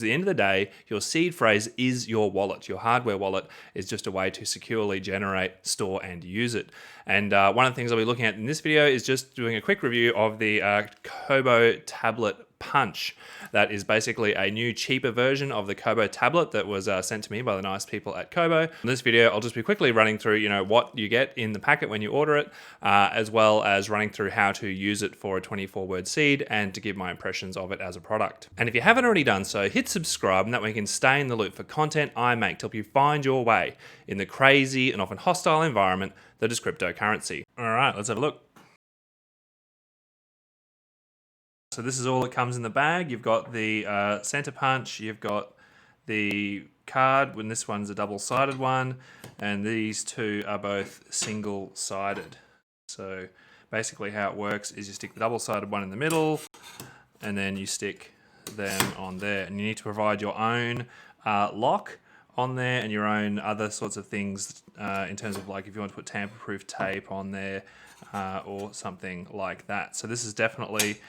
At the end of the day, your seed phrase is your wallet. Your hardware wallet is just a way to securely generate, store, and use it. And one of the things I'll be looking at in this video is just doing a quick review of the Kobo Tablet Punch. That is basically a new, cheaper version of the Kobo tablet that was sent to me by the nice people at Cobo. In this video, I'll just be quickly running through, what you get in the packet when you order it, as well as running through how to use it for a 24-word seed and to give my impressions of it as a product. And if you haven't already done so, hit subscribe, and that way you can stay in the loop for content I make to help you find your way in the crazy and often hostile environment that is cryptocurrency. All right, let's have a look. So this is all that comes in the bag. You've got the center punch, you've got the card, when this one's a double-sided one, and these two are both single-sided. So basically how it works is you stick the double-sided one in the middle, and then you stick them on there. And you need to provide your own lock on there and your own other sorts of things in terms of, like, if you want to put tamper-proof tape on there or something like that. So this is definitely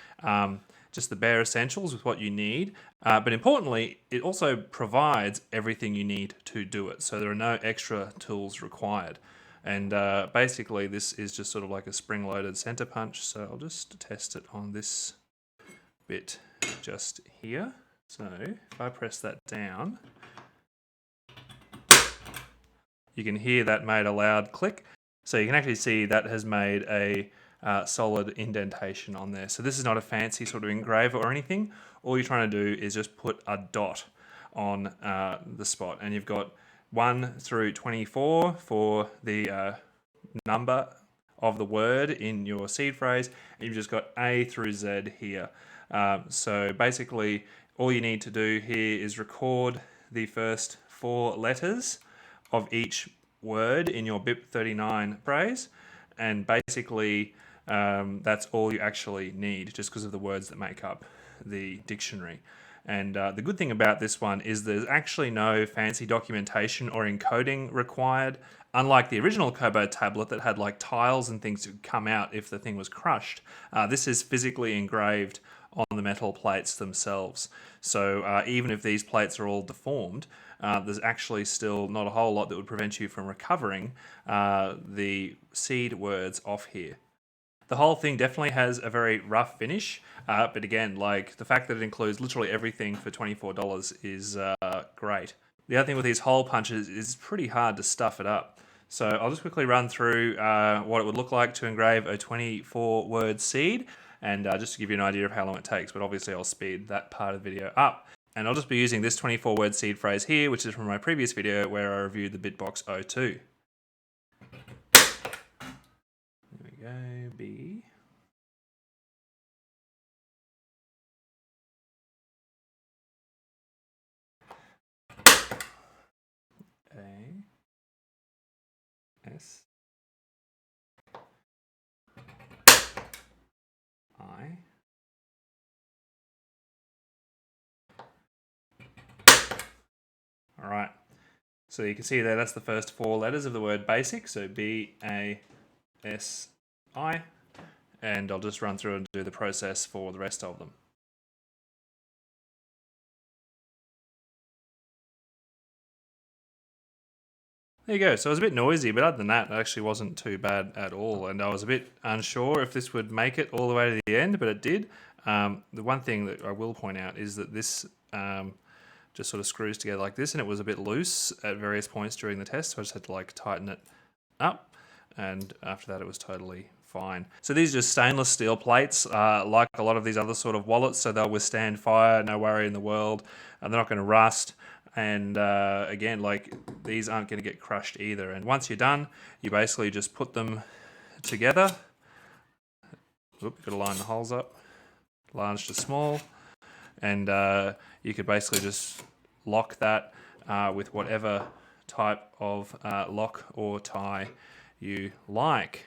just the bare essentials with what you need. But importantly, it also provides everything you need to do it. So there are no extra tools required. And basically this is just sort of like a spring-loaded center punch. So I'll just test it on this bit just here. So if I press that down, you can hear that made a loud click. So you can actually see that has made a solid indentation on there. So this is not a fancy sort of engraver or anything. All you're trying to do is just put a dot on the spot. And you've got 1 through 24 for the number of the word in your seed phrase. And you've just got A through Z here. So basically all you need to do here is record the first 4 letters of each word in your BIP39 phrase, and basically that's all you actually need, just because of the words that make up the dictionary. And the good thing about this one is there's actually no fancy documentation or encoding required, unlike the original Kobo tablet that had like tiles and things that would come out if the thing was crushed. This is physically engraved on the metal plates themselves. So even if these plates are all deformed, there's actually still not a whole lot that would prevent you from recovering the seed words off here. The whole thing definitely has a very rough finish, but again, like, the fact that it includes literally everything for $24 is great. The other thing with these hole punches is pretty hard to stuff it up. So I'll just quickly run through what it would look like to engrave a 24-word seed, and just to give you an idea of how long it takes, but obviously I'll speed that part of the video up. And I'll just be using this 24-word seed phrase here, which is from my previous video where I reviewed the Bitbox 02. There we go, B. A. S. I. All right, so you can see there, that's the first 4 letters of the word basic, so B-A-S-I, and I'll just run through and do the process for the rest of them. There you go. So it was a bit noisy, but other than that, it actually wasn't too bad at all. And I was a bit unsure if this would make it all the way to the end, but it did. The one thing that I will point out is that this just sort of screws together like this, and it was a bit loose at various points during the test, so I just had to like tighten it up, and after that it was totally fine. So these are just stainless steel plates, like a lot of these other sort of wallets, so they'll withstand fire, no worry in the world, and they're not going to rust. And again, like, these aren't going to get crushed either. And once you're done, you basically just put them together. Oop, you've got to line the holes up, large to small, and you could basically just lock that with whatever type of lock or tie you like.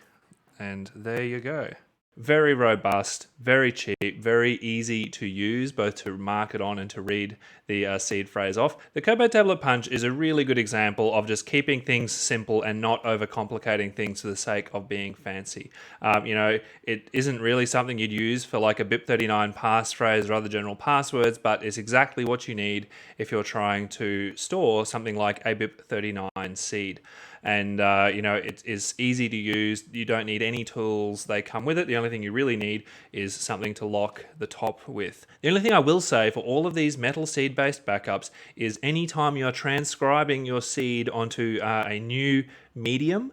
And there you go. Very robust, very cheap, very easy to use, both to mark it on and to read the seed phrase off. The Keystone Tablet Punch is a really good example of just keeping things simple and not overcomplicating things for the sake of being fancy. It isn't really something you'd use for like a BIP39 passphrase or other general passwords, but it's exactly what you need if you're trying to store something like a BIP39 seed. And it is easy to use. You don't need any tools. They come with it. The only thing you really need is something to lock the top with. The only thing I will say for all of these metal seed based backups is anytime you're transcribing your seed onto a new medium,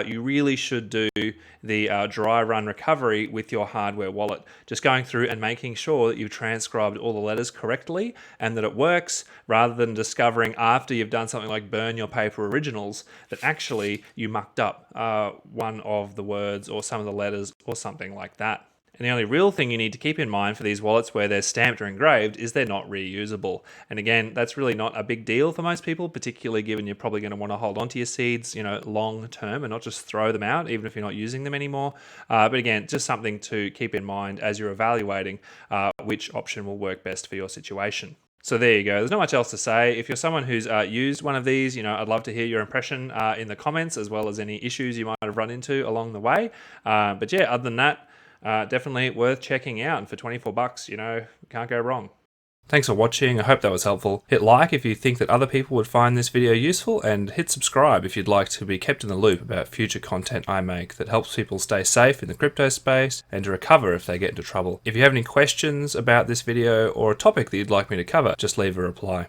you really should do the dry run recovery with your hardware wallet. Just going through and making sure that you've transcribed all the letters correctly and that it works, rather than discovering after you've done something like burn your paper originals that actually you mucked up one of the words or some of the letters or something like that. And the only real thing you need to keep in mind for these wallets where they're stamped or engraved is they're not reusable. And again, that's really not a big deal for most people, particularly given you're probably going to want to hold onto your seeds, long term and not just throw them out, even if you're not using them anymore. But again, just something to keep in mind as you're evaluating which option will work best for your situation. So there you go. There's not much else to say. If you're someone who's used one of these, I'd love to hear your impression in the comments, as well as any issues you might have run into along the way. But yeah, other than that, definitely worth checking out. And for $24, can't go wrong. Thanks for watching. I hope that was helpful. Hit like if you think that other people would find this video useful, and hit subscribe if you'd like to be kept in the loop about future content I make that helps people stay safe in the crypto space and to recover if they get into trouble. If you have any questions about this video or a topic that you'd like me to cover, just leave a reply.